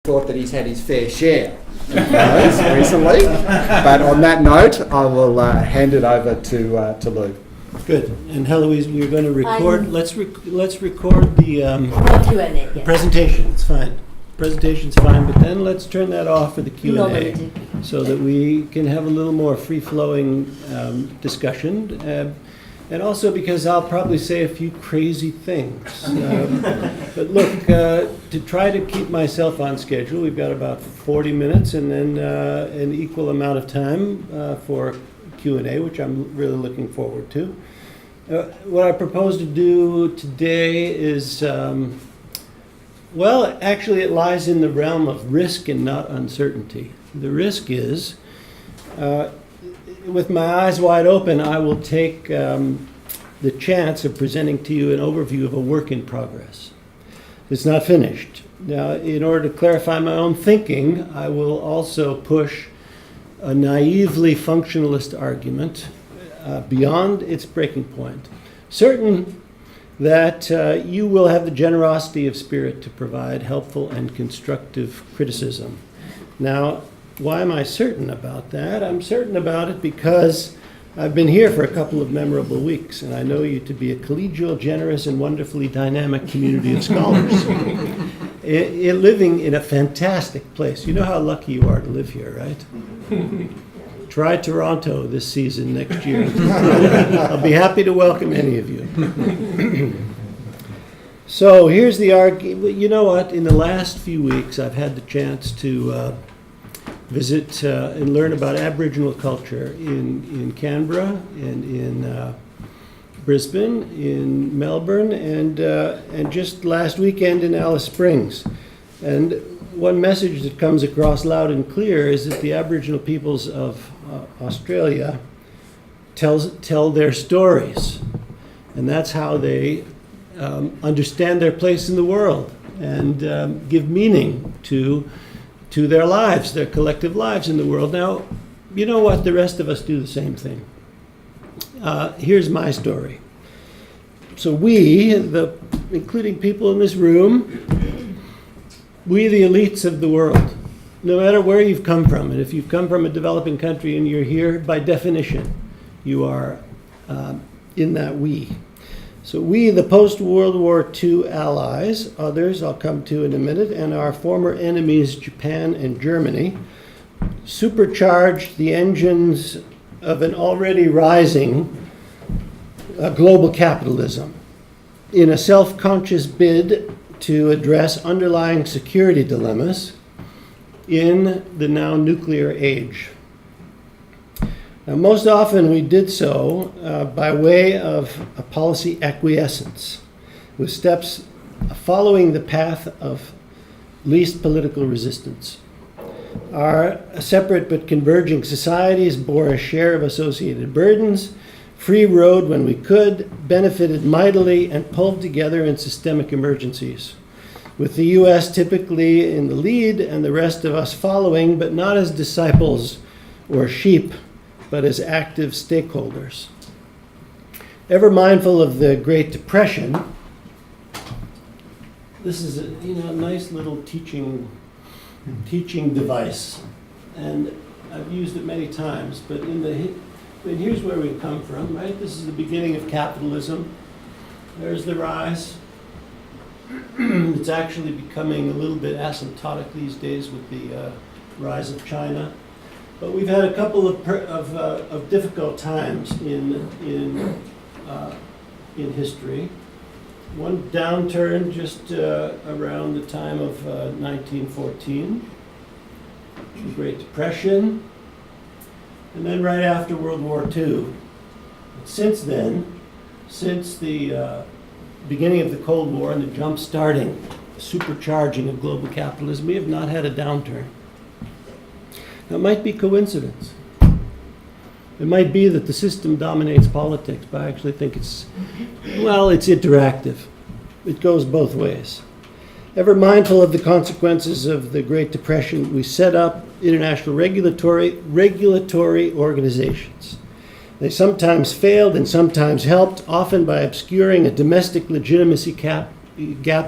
thought that he's had his fair share of those recently. But on that note, I will hand it over to Lou. Good. And Heloise, we're going to record. Let's record the Q&A, yes. presentation. It's fine. Presentation's fine, but then let's turn that off for the Q&A so that we can have a little more free-flowing discussion. And also because I'll probably say a few crazy things. But look, to try to keep myself on schedule, we've got about 40 minutes and then an equal amount of time for Q&A, which I'm really looking forward to. What I propose to do today is, well, actually it lies in the realm of risk and not uncertainty. The risk is, with my eyes wide open, I will take the chance of presenting to you an overview of a work in progress. It's not finished. Now, in order to clarify my own thinking, I will also push a naively functionalist argument beyond its breaking point, certain that you will have the generosity of spirit to provide helpful and constructive criticism. Now, why am I certain about that? I'm certain about it because I've been here for a couple of memorable weeks, and I know you to be a collegial, generous, and wonderfully dynamic community of scholars. Living in a fantastic place. You know how lucky you are to live here, right? Try Toronto this season next year. I'll be happy to welcome any of you. So here's the argument. You know what? In the last few weeks, I've had the chance to visit and learn about Aboriginal culture in Canberra and in Brisbane, in Melbourne, and just last weekend in Alice Springs. And one message that comes across loud and clear is that the Aboriginal peoples of Australia tell their stories, and that's how they understand their place in the world and give meaning to their lives, their collective lives in the world. Now, you know what? The rest of us do the same thing. Here's my story. So we, including people in this room, we the elites of the world, no matter where you've come from, and if you've come from a developing country and you're here, by definition, you are in that we. So we, the post-World War II allies, others I'll come to in a minute, and our former enemies, Japan and Germany, supercharged the engines of an already rising global capitalism in a self-conscious bid to address underlying security dilemmas in the now nuclear age. Now, most often we did so by way of a policy acquiescence, with steps following the path of least political resistance. Our separate but converging societies bore a share of associated burdens, free rode when we could, benefited mightily, and pulled together in systemic emergencies, with the U.S. typically in the lead and the rest of us following, but not as disciples or sheep, but as active stakeholders. Ever mindful of the Great Depression, this is a nice little teaching device, and I've used it many times, but here's where we come from, right? This is the beginning of capitalism. There's the rise. It's actually becoming a little bit asymptotic these days with the rise of China. But we've had a couple of difficult times in history. One downturn just around the time of 1914, the Great Depression, and then right after World War II. Since then, since the beginning of the Cold War and the jump-starting, supercharging of global capitalism, we have not had a downturn. That might be coincidence. It might be that the system dominates politics, but I actually think it's interactive. It goes both ways. Ever mindful of the consequences of the Great Depression, we set up international regulatory organizations. They sometimes failed and sometimes helped, often by obscuring a domestic legitimacy gap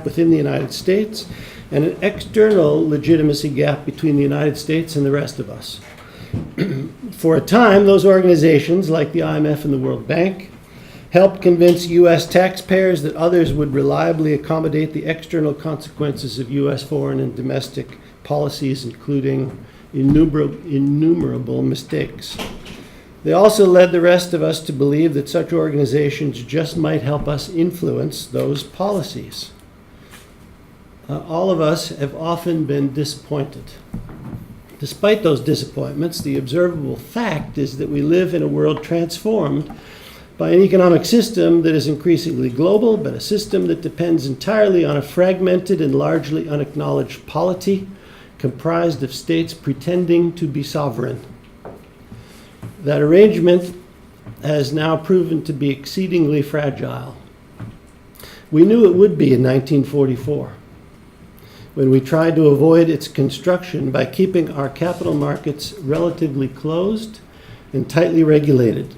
within the United States, and an external legitimacy gap between the United States and the rest of us. For a time, those organizations, like the IMF and the World Bank, helped convince U.S. taxpayers that others would reliably accommodate the external consequences of U.S. foreign and domestic policies, including innumerable mistakes. They also led the rest of us to believe that such organizations just might help us influence those policies. All of us have often been disappointed. Despite those disappointments, the observable fact is that we live in a world transformed by an economic system that is increasingly global, but a system that depends entirely on a fragmented and largely unacknowledged polity comprised of states pretending to be sovereign. That arrangement has now proven to be exceedingly fragile. We knew it would be in 1944, when we tried to avoid its construction by keeping our capital markets relatively closed and tightly regulated.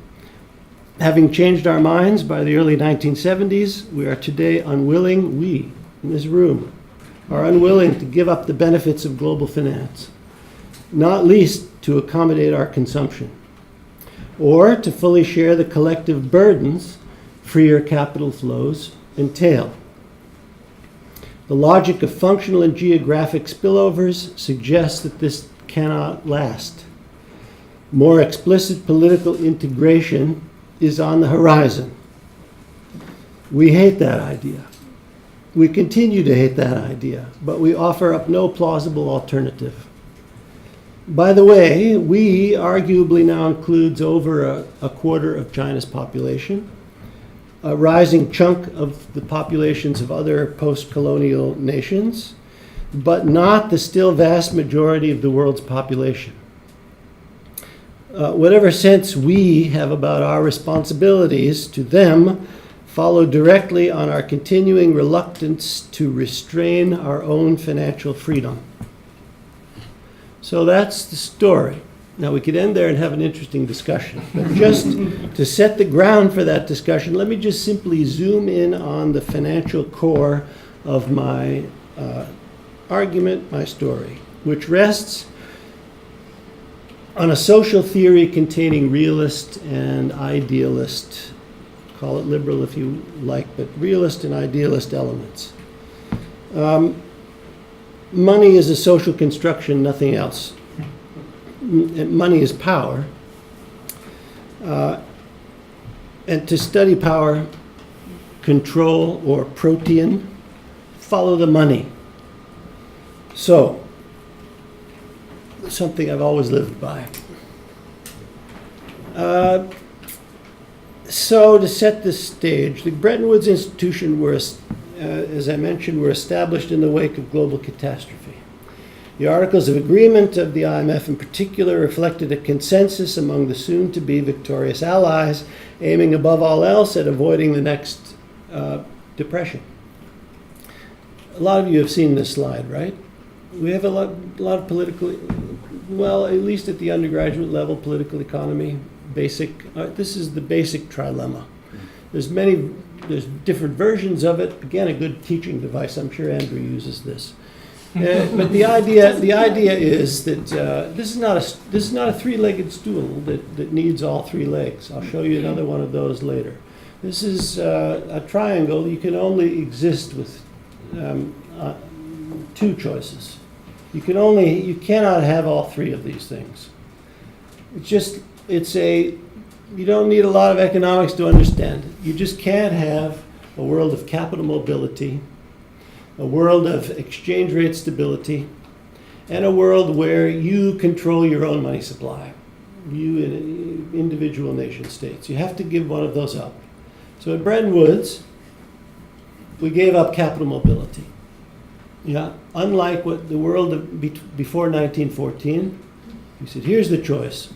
Having changed our minds by the early 1970s, we are today unwilling, we in this room, are unwilling to give up the benefits of global finance, not least to accommodate our consumption, or to fully share the collective burdens freer capital flows entail. The logic of functional and geographic spillovers suggests that this cannot last. More explicit political integration is on the horizon. We hate that idea. We continue to hate that idea, but we offer up no plausible alternative. By the way, we arguably now includes over a quarter of China's population, a rising chunk of the populations of other post-colonial nations, but not the still vast majority of the world's population. Whatever sense we have about our responsibilities to them follow directly on our continuing reluctance to restrain our own financial freedom. So that's the story. Now, we could end there and have an interesting discussion, but just to set the ground for that discussion, let me just simply zoom in on the financial core of my argument, my story, which rests on a social theory containing realist and idealist, call it liberal if you like, but realist and idealist elements. Money is a social construction, nothing else. Money is power. And to study power, control, or protean, follow the money. So, something I've always lived by. So to set the stage, the Bretton Woods institution were, as I mentioned, were established in the wake of global catastrophe. The Articles of Agreement of the IMF in particular reflected a consensus among the soon-to-be victorious allies, aiming above all else at avoiding the next depression. A lot of you have seen this slide, right? We have a lot of political, well, at least at the undergraduate level, political economy, basic. This is the basic trilemma. There's different versions of it. Again, a good teaching device. I'm sure Andrew uses this. But the idea is that this is not a three-legged stool that needs all three legs. I'll show you another one of those later. This is a triangle. You can only exist with two choices. You cannot have all three of these things. You don't need a lot of economics to understand it. You just can't have a world of capital mobility, a world of exchange rate stability, and a world where you control your own money supply, you in individual nation states. You have to give one of those up. So at Bretton Woods, we gave up capital mobility. Yeah, unlike what the world before 1914, we said, here's the choice.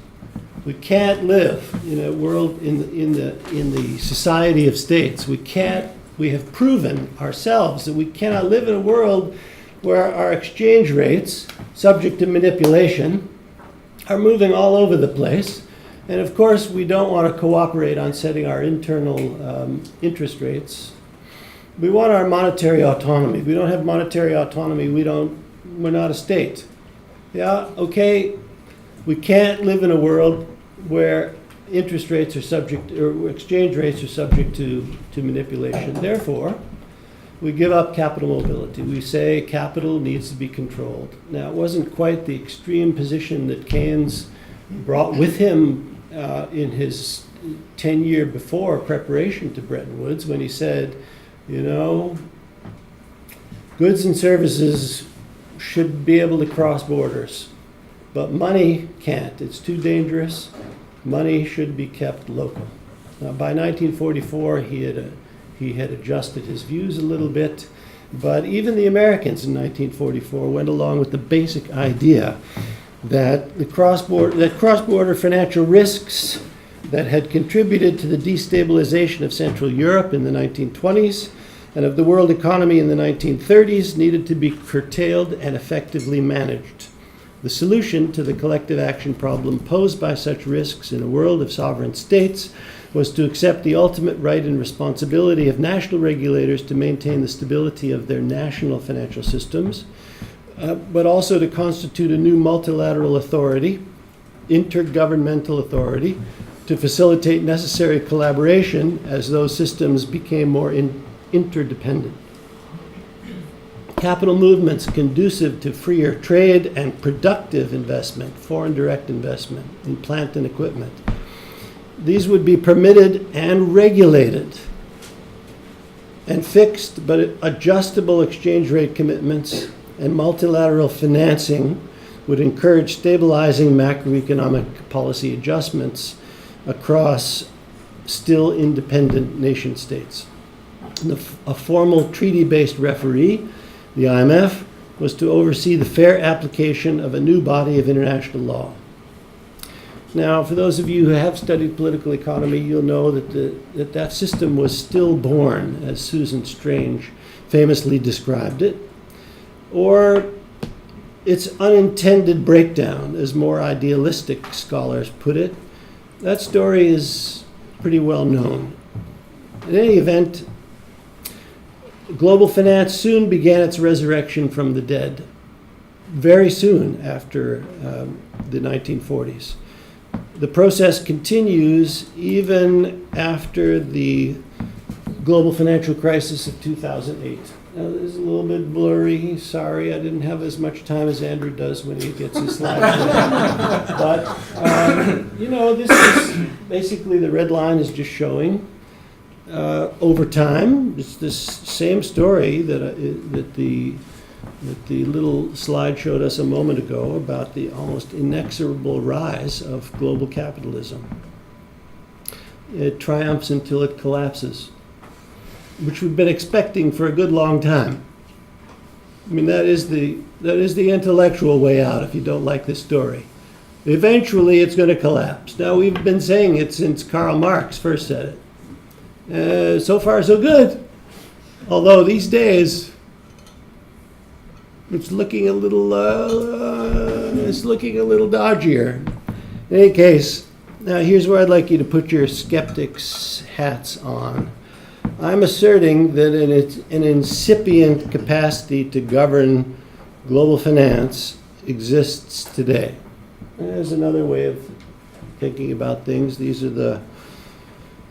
We can't live in a world in the society of states. We have proven ourselves that we cannot live in a world where our exchange rates, subject to manipulation, are moving all over the place. And of course, we don't want to cooperate on setting our internal interest rates We want our monetary autonomy. If we don't have monetary autonomy, we're not a state. Yeah, okay, we can't live in a world where interest rates are subject, or exchange rates are subject to manipulation. Therefore, we give up capital mobility. We say capital needs to be controlled. Now, it wasn't quite the extreme position that Keynes brought with him in his 10-year before preparation to Bretton Woods, when he said, you know, goods and services should be able to cross borders, but money can't. It's too dangerous. Money should be kept local. Now, by 1944, he had adjusted his views a little bit, but even the Americans in 1944 went along with the basic idea that the cross-border financial risks that had contributed to the destabilization of Central Europe in the 1920s and of the world economy in the 1930s needed to be curtailed and effectively managed. The solution to the collective action problem posed by such risks in a world of sovereign states was to accept the ultimate right and responsibility of national regulators to maintain the stability of their national financial systems, but also to constitute a new multilateral authority, intergovernmental authority, to facilitate necessary collaboration as those systems became more interdependent. Capital movements conducive to freer trade and productive investment, foreign direct investment in plant and equipment. These would be permitted and regulated, and fixed but adjustable exchange rate commitments and multilateral financing would encourage stabilizing macroeconomic policy adjustments across still independent nation states. A formal treaty-based referee, the IMF, was to oversee the fair application of a new body of international law. Now, for those of you who have studied political economy, you'll know that that system was stillborn, as Susan Strange famously described it, or its unintended breakdown, as more idealistic scholars put it. That story is pretty well known. In any event, global finance soon began its resurrection from the dead, very soon after the 1940s. The process continues even after the global financial crisis of 2008. Now, this is a little bit blurry. Sorry, I didn't have as much time as Andrew does when he gets his slides. But, you know, this is basically the red line is just showing over time. It's this same story that the little slide showed us a moment ago about the almost inexorable rise of global capitalism. It triumphs until it collapses, which we've been expecting for a good long time. I mean, that is the intellectual way out if you don't like this story. Eventually, it's going to collapse. Now, we've been saying it since Karl Marx first said it. So far, so good. Although these days, it's looking a little dodgier. In any case, now here's where I'd like you to put your skeptics' hats on. I'm asserting that an incipient capacity to govern global finance exists today. There's another way of thinking about things. These are the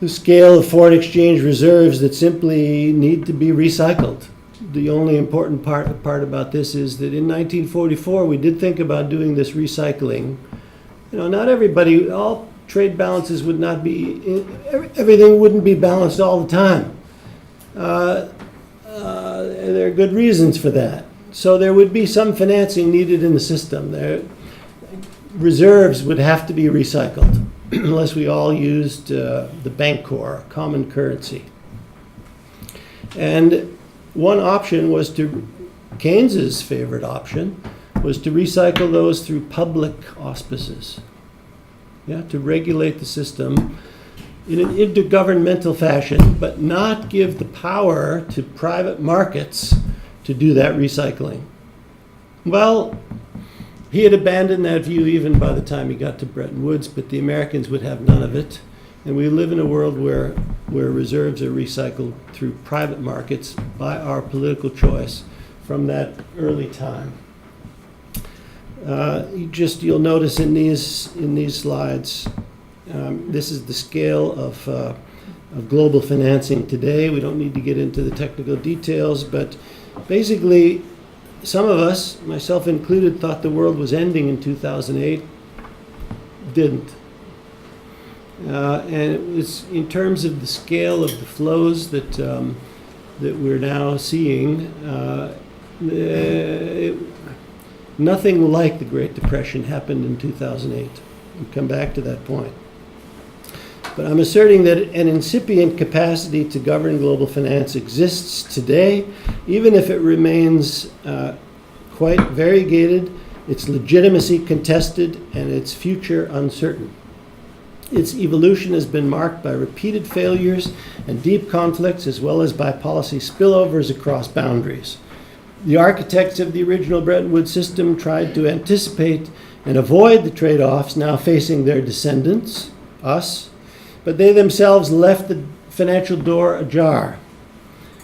scale of foreign exchange reserves that simply need to be recycled. The only important part about this is that in 1944 we did think about doing this recycling. You know, not everybody, all trade balances would not be, everything wouldn't be balanced all the time. There are good reasons for that. So there would be some financing needed in the system. Reserves would have to be recycled unless we all used the Bancor, common currency. And one option was Keynes's favorite option was to recycle those through public auspices. Yeah, to regulate the system in an intergovernmental fashion, but not give the power to private markets to do that recycling. Well, he had abandoned that view even by the time he got to Bretton Woods, but the Americans would have none of it. And we live in a world where where reserves are recycled through private markets by our political choice from that early time. You'll notice in these slides, this is the scale of global financing today. We don't need to get into the technical details, but basically, some of us, myself included, thought the world was ending in 2008. Didn't. And it was in terms of the scale of the flows that we're now seeing. Nothing like the Great Depression happened in 2008. We'll come back to that point. But I'm asserting that an incipient capacity to govern global finance exists today, even if it remains quite variegated, its legitimacy contested, and its future uncertain. Its evolution has been marked by repeated failures and deep conflicts, as well as by policy spillovers across boundaries. The architects of the original Bretton Woods system tried to anticipate and avoid the trade-offs now facing their descendants, us, but they themselves left the financial door ajar.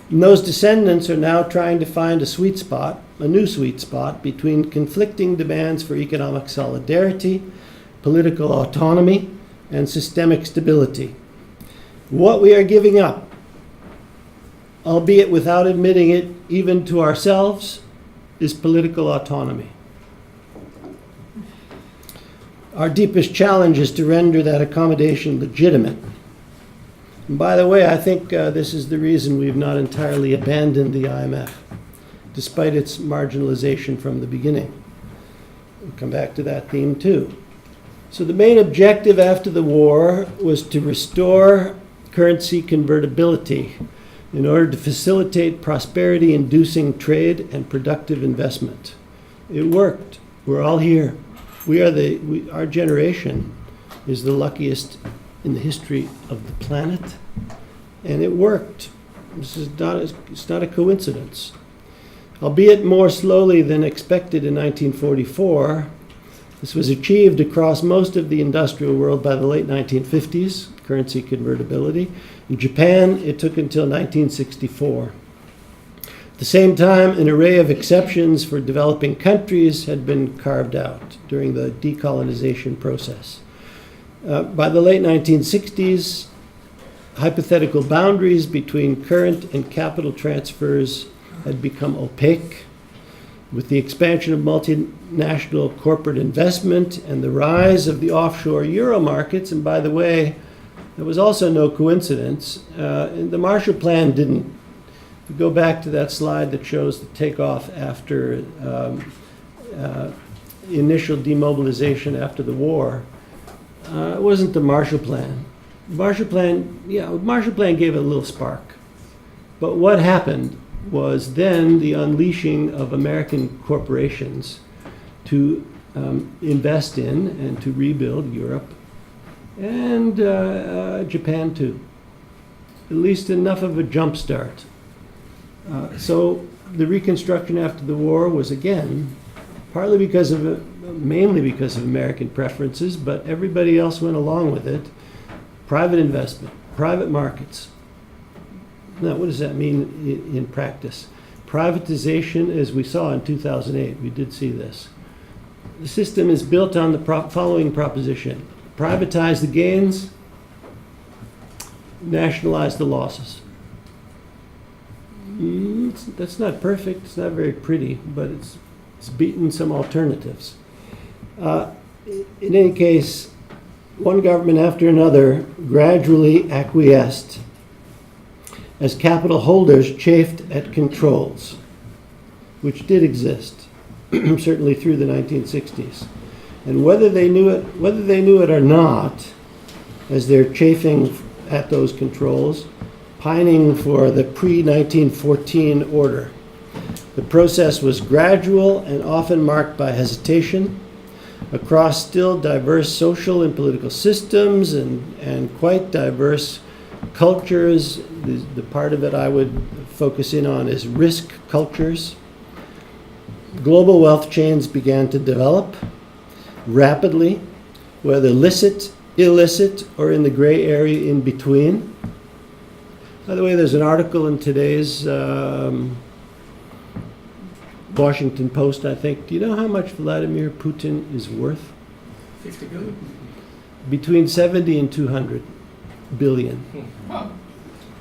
And those descendants are now trying to find a new sweet spot between conflicting demands for economic solidarity, political autonomy, and systemic stability. What we are giving up, albeit without admitting it even to ourselves, is political autonomy. Our deepest challenge is to render that accommodation legitimate. And by the way, I think this is the reason we've not entirely abandoned the IMF, despite its marginalization from the beginning. We'll come back to that theme too. So the main objective after the war was to restore currency convertibility in order to facilitate prosperity-inducing trade and productive investment. It worked. We're all here. Our generation is the luckiest in the history of the planet, and it worked. It's not a coincidence. Albeit more slowly than expected in 1944, this was achieved across most of the industrial world by the late 1950s, currency convertibility. In Japan, it took until 1964. At the same time, an array of exceptions for developing countries had been carved out during the decolonization process. By the late 1960s, hypothetical boundaries between current and capital transfers had become opaque. With the expansion of multinational corporate investment and the rise of the offshore euro markets, and by the way, there was also no coincidence, the Marshall Plan didn't. If you go back to that slide that shows the takeoff after initial demobilization after the war, it wasn't the Marshall Plan. Marshall Plan gave it a little spark. But what happened was then the unleashing of American corporations to invest in and to rebuild Europe and Japan too. At least enough of a jump start. So the reconstruction after the war was again, mainly because of American preferences, but everybody else went along with it. Private investment, private markets. Now, what does that mean in practice? Privatization, as we saw in 2008, we did see this. The system is built on the following proposition: privatize the gains, nationalize the losses. That's not perfect, it's not very pretty, but it's beaten some alternatives. In any case, one government after another gradually acquiesced as capital holders chafed at controls, which did exist, certainly through the 1960s. And whether they knew it or not, as they're chafing at those controls, pining for the pre-1914 order. The process was gradual and often marked by hesitation across still diverse social and political systems and quite diverse cultures. The part of it I would focus in on is risk cultures. Global wealth chains began to develop rapidly, whether licit, illicit, or in the gray area in between. By the way, there's an article in today's Washington Post, I think. Do you know how much Vladimir Putin is worth? 50 billion. Between 70 and 200 billion. Wow.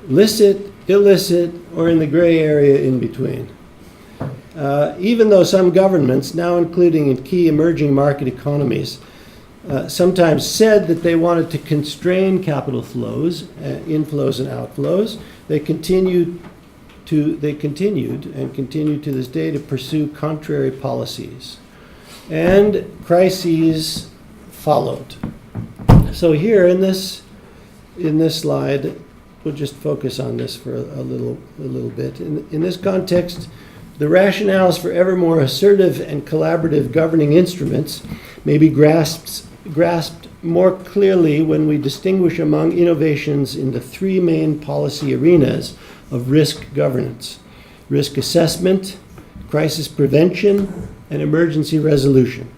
Licit, illicit, or in the gray area in between. Even though some governments, now including in key emerging market economies, sometimes said that they wanted to constrain capital flows, inflows and outflows, they continued and continue to this day to pursue contrary policies. And crises followed. So here in this slide, we'll just focus on this for a little bit. In this context, the rationales for ever more assertive and collaborative governing instruments may be grasped more clearly when we distinguish among innovations in the three main policy arenas of risk governance: risk assessment, crisis prevention, and emergency resolution.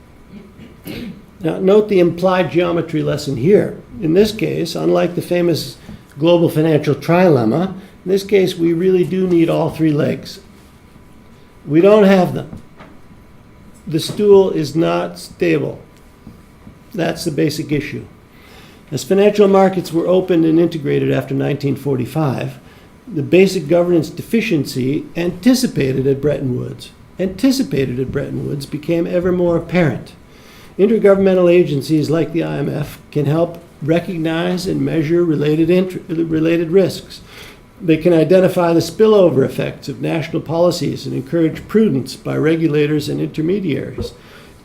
Now, note the implied geometry lesson here. In this case, unlike the famous global financial trilemma, in this case, we really do need all three legs. We don't have them. The stool is not stable. That's the basic issue. As financial markets were opened and integrated after 1945, the basic governance deficiency anticipated at Bretton Woods became ever more apparent. Intergovernmental agencies like the IMF can help recognize and measure related risks. They can identify the spillover effects of national policies and encourage prudence by regulators and intermediaries.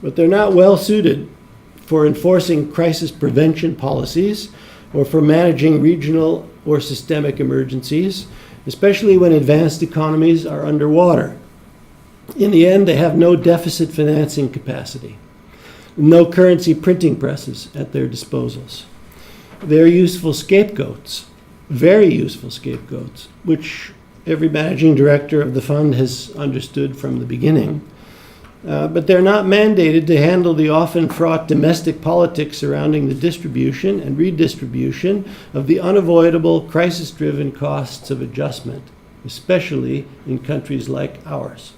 But they're not well suited for enforcing crisis prevention policies or for managing regional or systemic emergencies, especially when advanced economies are underwater. In the end, they have no deficit financing capacity, no currency printing presses at their disposals. They're useful scapegoats, very useful scapegoats, which every managing director of the fund has understood from the beginning. But they're not mandated to handle the often fraught domestic politics surrounding the distribution and redistribution of the unavoidable crisis-driven costs of adjustment, especially in countries like ours,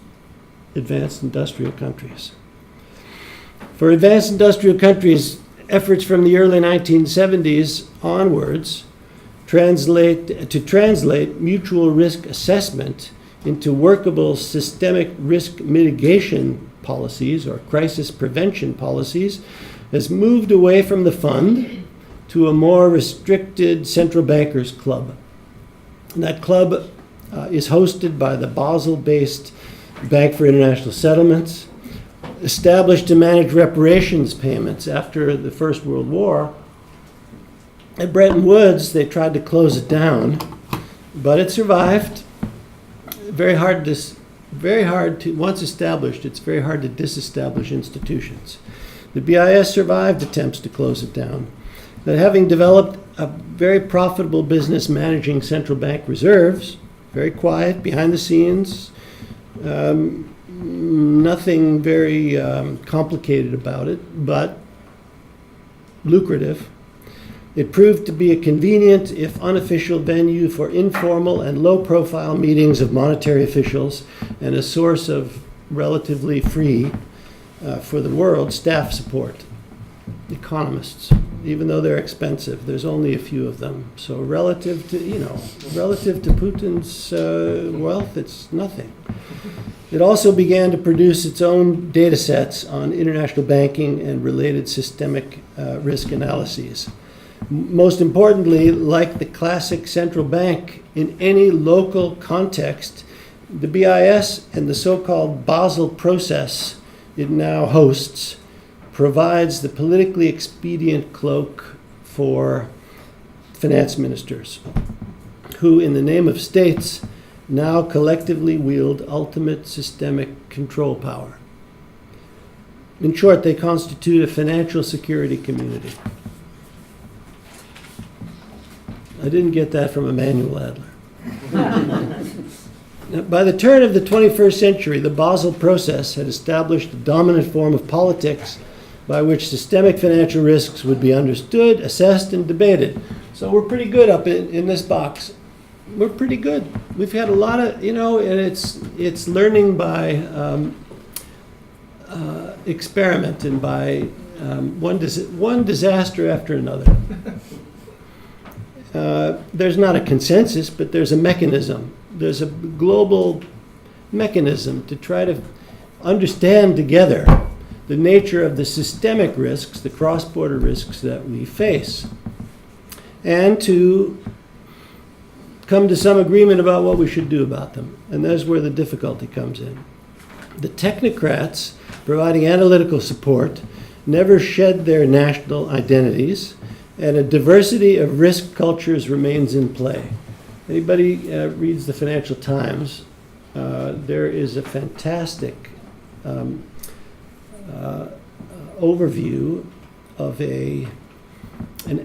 advanced industrial countries. For advanced industrial countries, efforts from the early 1970s onwards translate mutual risk assessment into workable systemic risk mitigation policies or crisis prevention policies has moved away from the fund to a more restricted central bankers club. And that club is hosted by the Basel-based Bank for International Settlements, established to manage reparations payments after the First World War. At Bretton Woods, they tried to close it down, but it survived. Once established, it's very hard to disestablish institutions. The BIS survived attempts to close it down. But having developed a very profitable business managing central bank reserves, very quiet, behind the scenes, nothing very complicated about it, but lucrative. It proved to be a convenient, if unofficial, venue for informal and low-profile meetings of monetary officials and a source of relatively free, for the world, staff support. Economists, even though they're expensive, there's only a few of them. So relative to Putin's wealth, it's nothing. It also began to produce its own data sets on international banking and related systemic risk analyses. Most importantly, like the classic central bank in any local context, the BIS and the so-called Basel process it now hosts provides the politically expedient cloak for finance ministers, who, in the name of states, now collectively wield ultimate systemic control power. In short, they constitute a financial security community. I didn't get that from Emanuel Adler. Now, by the turn of the 21st century, the Basel process had established a dominant form of politics by which systemic financial risks would be understood, assessed, and debated. So we're pretty good up in this box. we're pretty good. We've had a lot of, and it's learning by experiment and by one disaster after another. There's not a consensus, but there's a mechanism. There's a global mechanism to try to understand together the nature of the systemic risks, the cross-border risks that we face, and to come to some agreement about what we should do about them. And that's where the difficulty comes in. The technocrats providing analytical support never shed their national identities, and a diversity of risk cultures remains in play. Anybody reads the Financial Times, there is a fantastic overview of an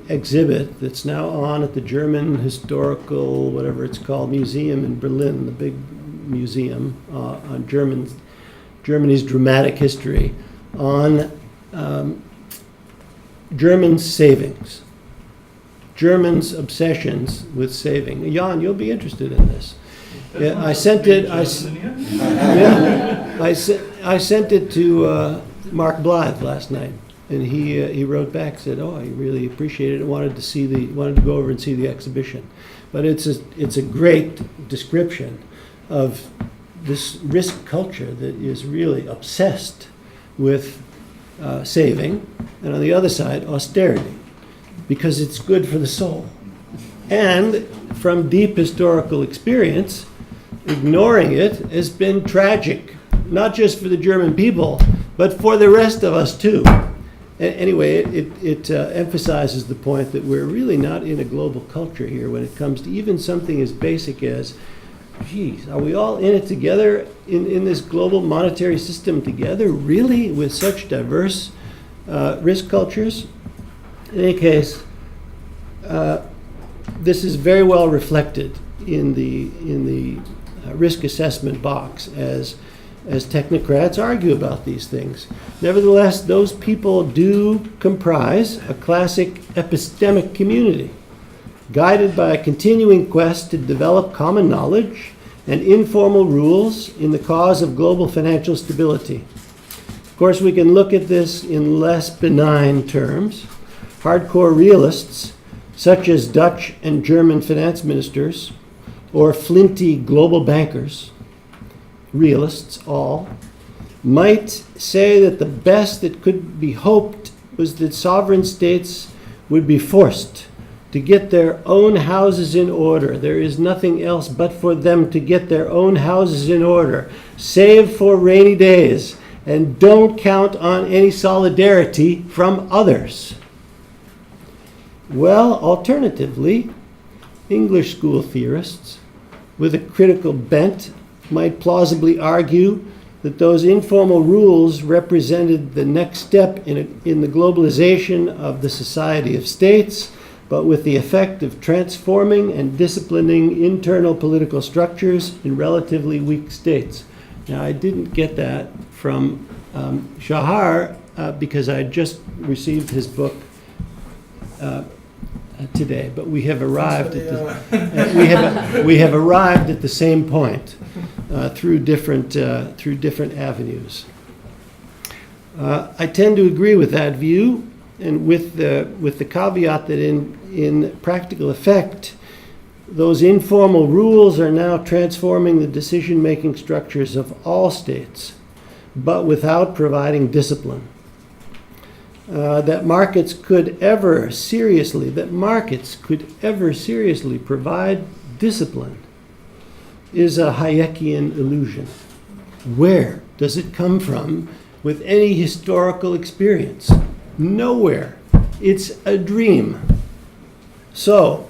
exhibit that's now on at the German Historical, whatever it's called, museum in Berlin, the big museum on Germany's dramatic history, on German savings, Germans' obsessions with saving. Jan, you'll be interested in this. Yeah, I sent it. I sent it to Mark Blythe last night, and he wrote back, said, "Oh, he really appreciated it. Wanted to go over and see the exhibition." But it's a great description of this risk culture that is really obsessed with saving, and on the other side, austerity, because it's good for the soul. And from deep historical experience, ignoring it has been tragic, not just for the German people, but for the rest of us too. Anyway, it emphasizes the point that we're really not in a global culture here when it comes to even something as basic as, geez, are we all in it together in this global monetary system together, really, with such diverse risk cultures? In any case, this is very well reflected in the risk assessment box as technocrats argue about these things. Nevertheless, those people do comprise a classic epistemic community, guided by a continuing quest to develop common knowledge and informal rules in the cause of global financial stability. Of course, we can look at this in less benign terms. Hardcore realists, such as Dutch and German finance ministers, or flinty global bankers, realists all, might say that the best that could be hoped was that sovereign states would be forced to get their own houses in order. There is nothing else but for them to get their own houses in order, save for rainy days, and don't count on any solidarity from others. Well, alternatively, English school theorists with a critical bent might plausibly argue that those informal rules represented the next step in the globalization of the society of states, but with the effect of transforming and disciplining internal political structures in relatively weak states. Now, I didn't get that from Shahar because I just received his book today, but we have arrived at we have arrived at the same point through different avenues. I tend to agree with that view, and with the caveat that in practical effect, those informal rules are now transforming the decision-making structures of all states, but without providing discipline. That markets could ever seriously provide discipline is a Hayekian illusion. Where does it come from with any historical experience? Nowhere. It's a dream. So,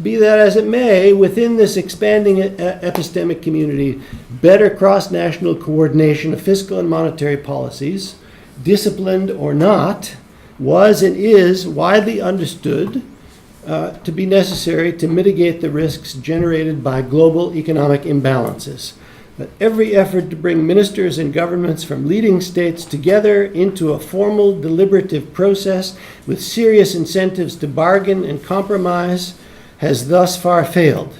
be that as it may, within this expanding epistemic community, better cross-national coordination of fiscal and monetary policies, disciplined or not, was and is widely understood to be necessary to mitigate the risks generated by global economic imbalances. But every effort to bring ministers and governments from leading states together into a formal deliberative process with serious incentives to bargain and compromise has thus far failed.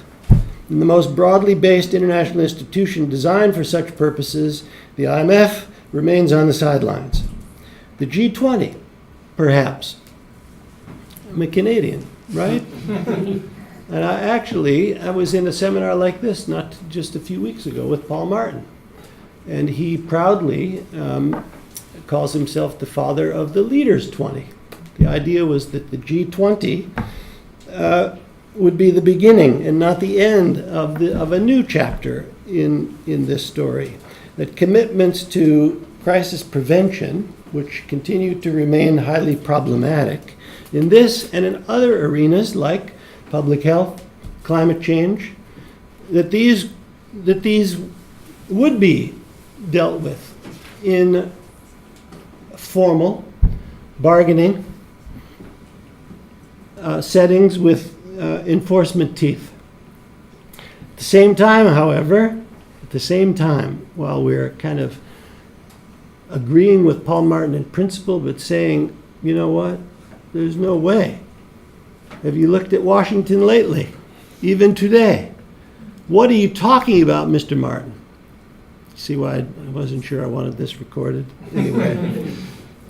In the most broadly based international institution designed for such purposes, the IMF remains on the sidelines. The G20, perhaps. I'm a Canadian, right? And I was in a seminar like this not just a few weeks ago with Paul Martin. And he proudly calls himself the father of the Leaders 20. The idea was that the G20 would be the beginning and not the end of a new chapter in this story. That commitments to crisis prevention, which continue to remain highly problematic, in this and in other arenas like public health, climate change, that these would be dealt with in formal bargaining settings with enforcement teeth. At the same time, however, while we're kind of agreeing with Paul Martin in principle, but saying, you know what, there's no way. Have you looked at Washington lately? Even today? What are you talking about, Mr. Martin? See why I wasn't sure I wanted this recorded? Anyway.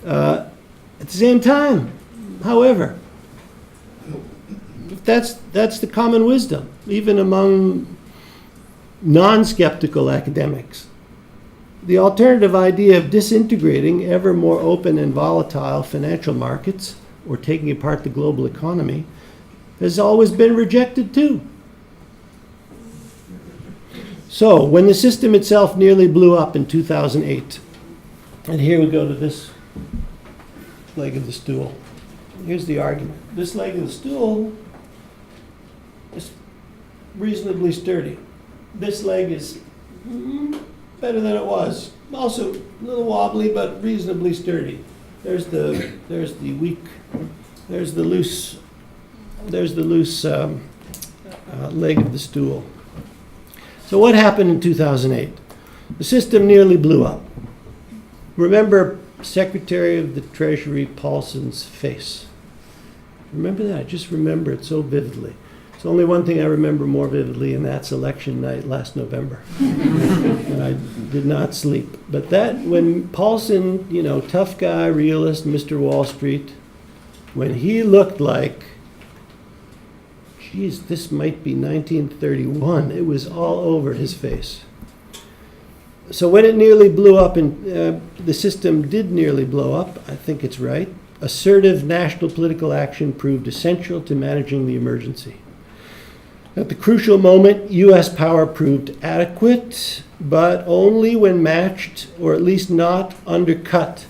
At the same time, however, that's the common wisdom, even among non-skeptical academics. The alternative idea of disintegrating ever more open and volatile financial markets or taking apart the global economy has always been rejected too. So, when the system itself nearly blew up in 2008, and here we go to this leg of the stool. Here's the argument. This leg of the stool is reasonably sturdy. This leg is better than it was. Also a little wobbly, but reasonably sturdy. There's the loose leg of the stool. So what happened in 2008? The system nearly blew up. Remember Secretary of the Treasury Paulson's face? Remember that? I just remember it so vividly. It's only one thing I remember more vividly, and that's election night last November. And I did not sleep. But that, when Paulson, tough guy, realist, Mr. Wall Street, when he looked like, geez, this might be 1931, it was all over his face. So when it nearly blew up, and the system did nearly blow up, I think it's right, assertive national political action proved essential to managing the emergency. At the crucial moment, U.S. power proved adequate, but only when matched, or at least not undercut,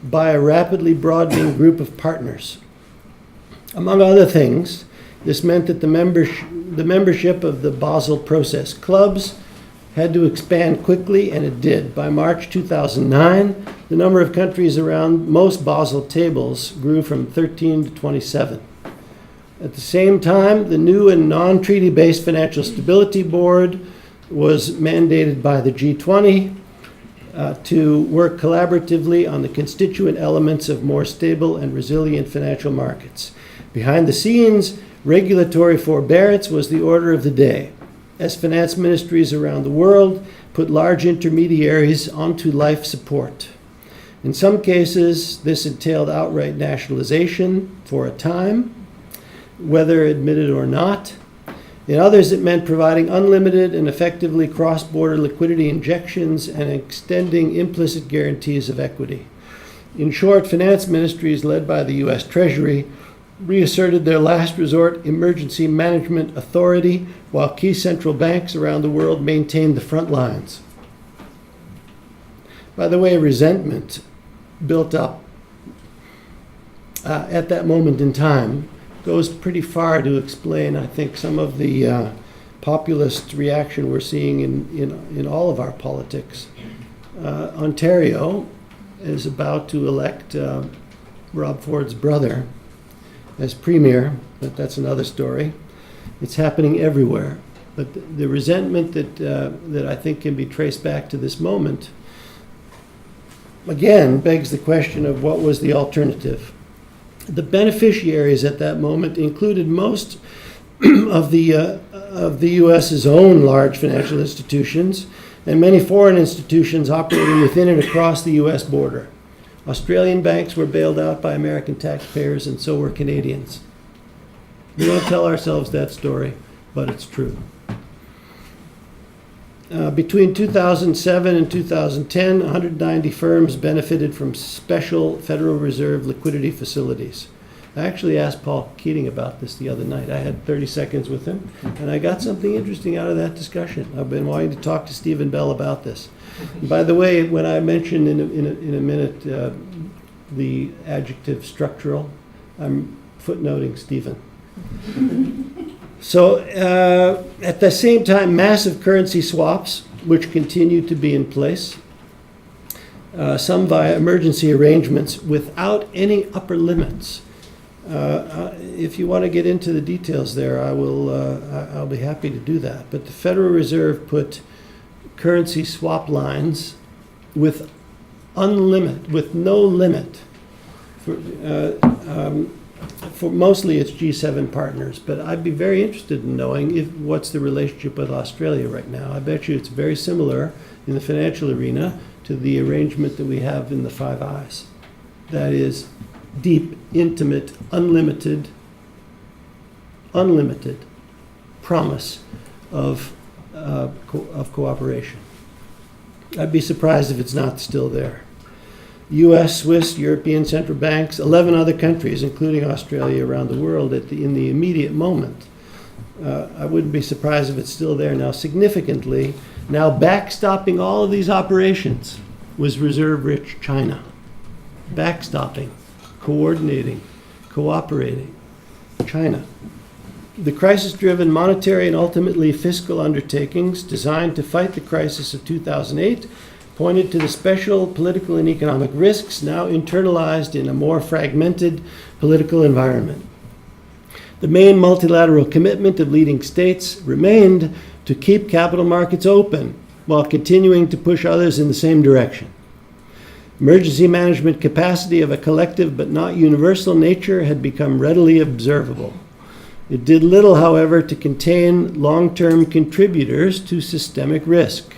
by a rapidly broadening group of partners. Among other things, this meant that the membership of the Basel process clubs had to expand quickly, and it did. By March 2009, the number of countries around most Basel tables grew from 13 to 27. At the same time, the new and non-treaty-based Financial Stability Board was mandated by the G20 to work collaboratively on the constituent elements of more stable and resilient financial markets. Behind the scenes, regulatory forbearance was the order of the day, as finance ministries around the world put large intermediaries onto life support. In some cases, this entailed outright nationalization for a time, whether admitted or not. In others, it meant providing unlimited and effectively cross-border liquidity injections and extending implicit guarantees of equity. In short, finance ministries led by the U.S. Treasury reasserted their last resort emergency management authority, while key central banks around the world maintained the front lines. By the way, resentment built up at that moment in time goes pretty far to explain, I think, some of the populist reaction we're seeing in all of our politics. Ontario is about to elect Rob Ford's brother as premier, but that's another story. It's happening everywhere. But the resentment that I think can be traced back to this moment, again, begs the question of what was the alternative. The beneficiaries at that moment included most of the U.S.'s own large financial institutions and many foreign institutions operating within and across the U.S. border. Australian banks were bailed out by American taxpayers, and so were Canadians. We don't tell ourselves that story, but it's true. Between 2007 and 2010, 190 firms benefited from special Federal Reserve liquidity facilities. I actually asked Paul Keating about this the other night. I had 30 seconds with him, and I got something interesting out of that discussion. I've been wanting to talk to Stephen Bell about this. And by the way, when I mention in a minute the adjective structural, I'm footnoting Stephen. So at the same time, massive currency swaps, which continue to be in place, some via emergency arrangements without any upper limits. If you want to get into the details there, I'll be happy to do that. But the Federal Reserve put currency swap lines with no limit for mostly its G7 partners. But I'd be very interested in knowing what's the relationship with Australia right now. I bet you it's very similar in the financial arena to the arrangement that we have in the Five Eyes. That is, deep, intimate, unlimited promise of cooperation. I'd be surprised if it's not still there. U.S., Swiss, European central banks, 11 other countries, including Australia around the world in the immediate moment. I wouldn't be surprised if it's still there now. Significantly, now backstopping all of these operations was reserve-rich China. Backstopping, coordinating, cooperating, China. The crisis-driven monetary and ultimately fiscal undertakings designed to fight the crisis of 2008 pointed to the special political and economic risks now internalized in a more fragmented political environment. The main multilateral commitment of leading states remained to keep capital markets open while continuing to push others in the same direction. Emergency management capacity of a collective but not universal nature had become readily observable. It did little, however, to contain long-term contributors to systemic risk.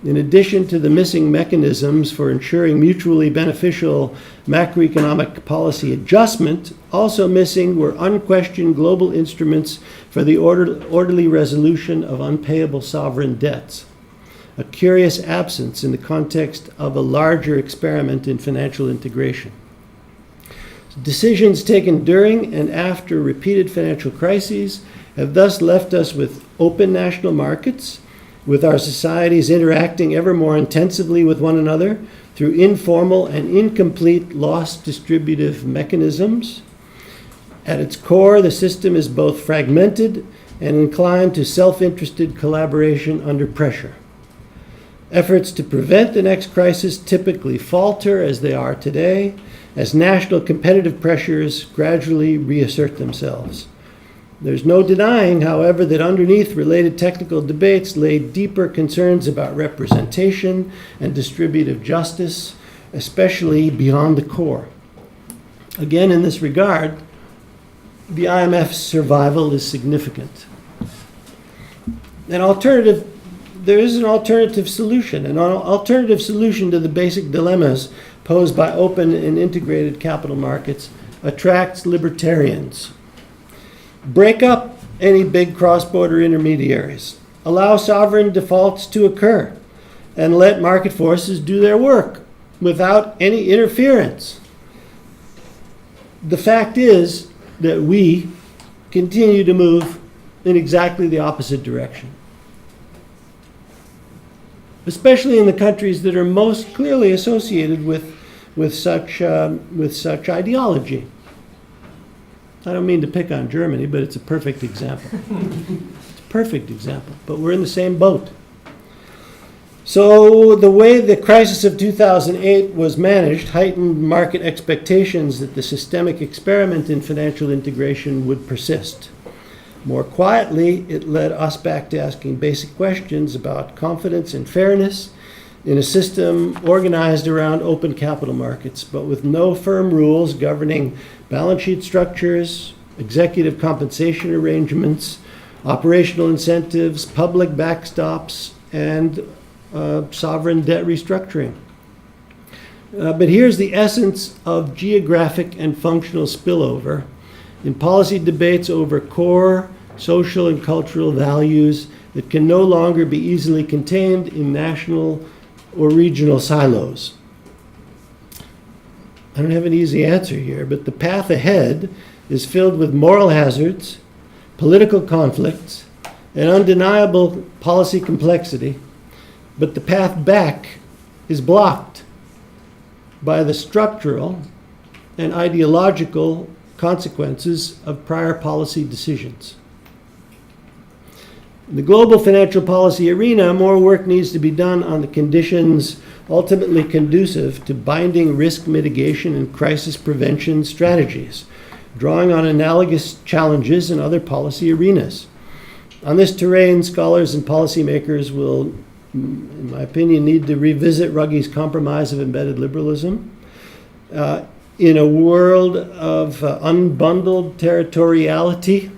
In addition to the missing mechanisms for ensuring mutually beneficial macroeconomic policy adjustment, also missing were unquestioned global instruments for the orderly resolution of unpayable sovereign debts. A curious absence in the context of a larger experiment in financial integration. Decisions taken during and after repeated financial crises have thus left us with open national markets, with our societies interacting ever more intensively with one another through informal and incomplete loss distributive mechanisms. At its core, the system is both fragmented and inclined to self-interested collaboration under pressure. Efforts to prevent the next crisis typically falter, as they are today, as national competitive pressures gradually reassert themselves. There's no denying, however, that underneath related technical debates lay deeper concerns about representation and distributive justice, especially beyond the core. Again, in this regard, the IMF's survival is significant. There is an alternative solution to the basic dilemmas posed by open and integrated capital markets attracts libertarians. Break up any big cross-border intermediaries. Allow sovereign defaults to occur and let market forces do their work without any interference. The fact is that we continue to move in exactly the opposite direction, especially in the countries that are most clearly associated with such ideology. I don't mean to pick on Germany, but it's a perfect example. It's a perfect example, but we're in the same boat. So the way the crisis of 2008 was managed heightened market expectations that the systemic experiment in financial integration would persist. More quietly, it led us back to asking basic questions about confidence and fairness in a system organized around open capital markets, but with no firm rules governing balance sheet structures, executive compensation arrangements, operational incentives, public backstops, and sovereign debt restructuring. But here's the essence of geographic and functional spillover in policy debates over core social and cultural values that can no longer be easily contained in national or regional silos. I don't have an easy answer here, but the path ahead is filled with moral hazards, political conflicts, and undeniable policy complexity, but the path back is blocked by the structural and ideological consequences of prior policy decisions. In the global financial policy arena, more work needs to be done on the conditions ultimately conducive to binding risk mitigation and crisis prevention strategies, drawing on analogous challenges in other policy arenas. On this terrain, scholars and policymakers will, in my opinion, need to revisit Ruggie's compromise of embedded liberalism. In a world of unbundled territoriality,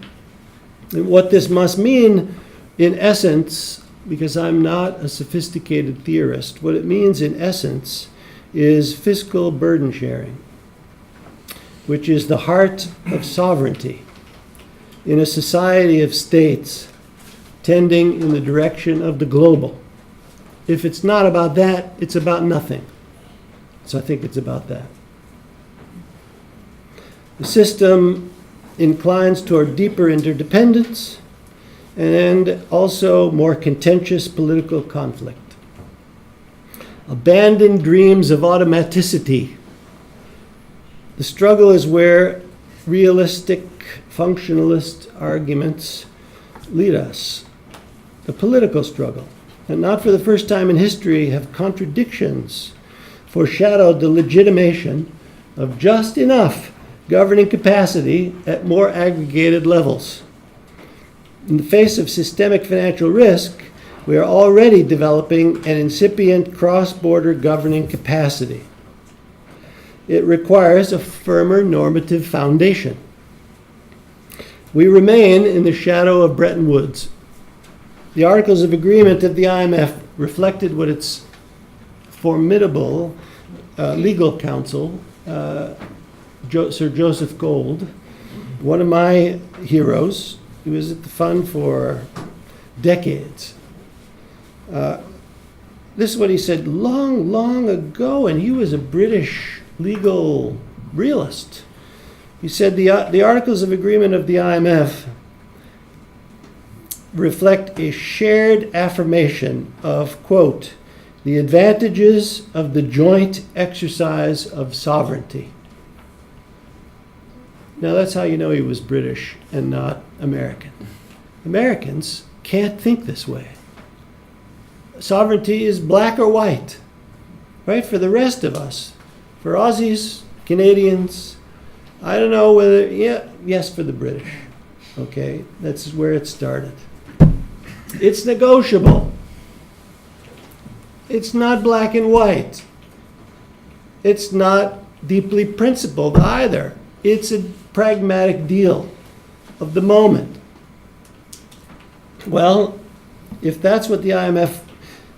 and what this must mean, in essence, because I'm not a sophisticated theorist, what it means in essence is fiscal burden sharing, which is the heart of sovereignty in a society of states tending in the direction of the global. If it's not about that, it's about nothing. So I think it's about that. The system inclines toward deeper interdependence and also more contentious political conflict. Abandon dreams of automaticity. The struggle is where realistic functionalist arguments lead us. The political struggle. And not for the first time in history have contradictions foreshadowed the legitimation of just enough governing capacity at more aggregated levels. In the face of systemic financial risk, we are already developing an incipient cross-border governing capacity. It requires a firmer normative foundation. We remain in the shadow of Bretton Woods. The Articles of Agreement of the IMF reflected what its formidable legal counsel, Sir Joseph Gold, one of my heroes. He was at the fund for decades. This is what he said long, long ago, and he was a British legal realist. He said the Articles of Agreement of the IMF reflect a shared affirmation of, quote, the advantages of the joint exercise of sovereignty. Now that's how you know he was British and not American. Americans can't think this way. Sovereignty is black or white, right? For the rest of us, for Aussies, Canadians, I don't know whether, yes, for the British, okay? That's where it started. It's negotiable. It's not black and white. It's not deeply principled either. It's a pragmatic deal of the moment. Well, if that's what the IMF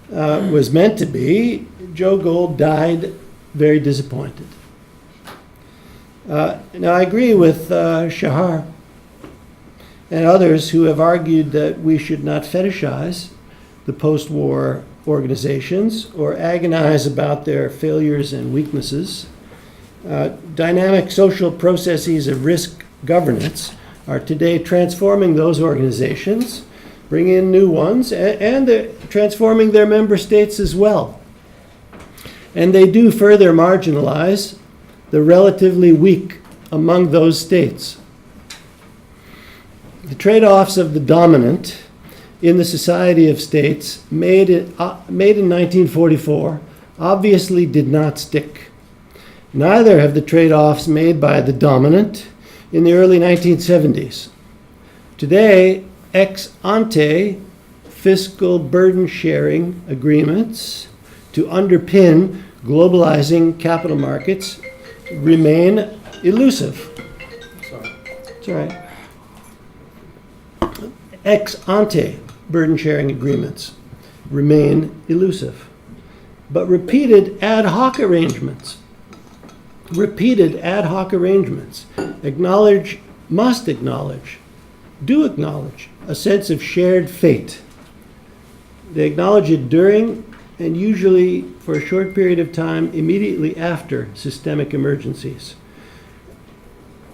was meant to be, Joe Gold died very disappointed. Now, I agree with Shahar and others who have argued that we should not fetishize the post-war organizations or agonize about their failures and weaknesses. Dynamic social processes of risk governance are today transforming those organizations, bringing in new ones, and they're transforming their member states as well. And they do further marginalize the relatively weak among those states. The trade-offs of the dominant in the society of states made in 1944 obviously did not stick. Neither have the trade-offs made by the dominant in the early 1970s. Today, ex-ante fiscal burden-sharing agreements to underpin globalizing capital markets remain elusive. It's all right. Ex ante burden sharing agreements remain elusive, but repeated ad hoc arrangements must acknowledge, do acknowledge a sense of shared fate. They acknowledge it during and usually for a short period of time immediately after systemic emergencies.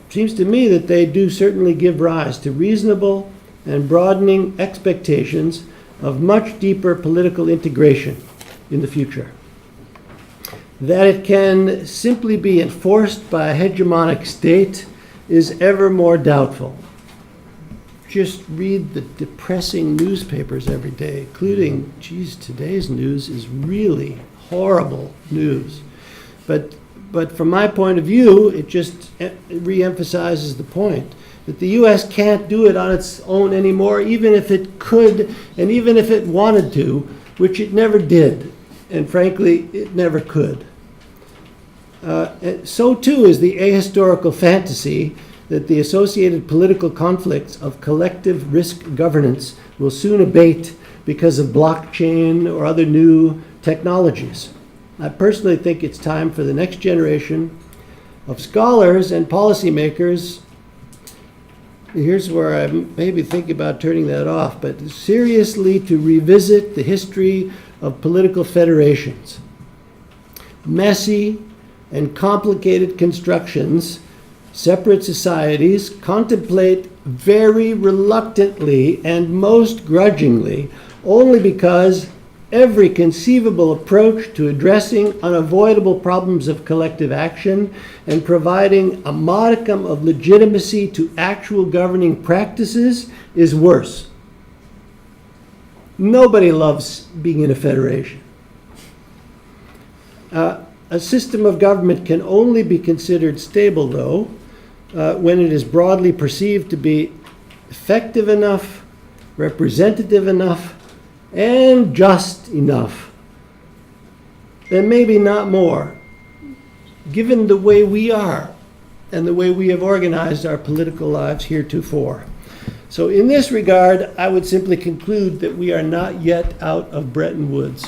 Seems to me that they do certainly give rise to reasonable and broadening expectations of much deeper political integration in the future. That it can simply be enforced by a hegemonic state is ever more doubtful. Just read the depressing newspapers every day, including, today's news is really horrible news. But from my point of view, it just re-emphasizes the point that the U.S. can't do it on its own anymore, even if it could, and even if it wanted to, which it never did, and frankly, it never could. So too is the ahistorical fantasy that the associated political conflicts of collective risk governance will soon abate because of blockchain or other new technologies. I personally think it's time for the next generation of scholars and policymakers, here's where I maybe think about turning that off, but seriously to revisit the history of political federations. Messy and complicated constructions, separate societies contemplate very reluctantly and most grudgingly, only because every conceivable approach to addressing unavoidable problems of collective action and providing a modicum of legitimacy to actual governing practices is worse. Nobody loves being in a federation. A system of government can only be considered stable, though, when it is broadly perceived to be effective enough, representative enough, and just enough. And maybe not more, given the way we are and the way we have organized our political lives heretofore. So in this regard, I would simply conclude that we are not yet out of Bretton Woods.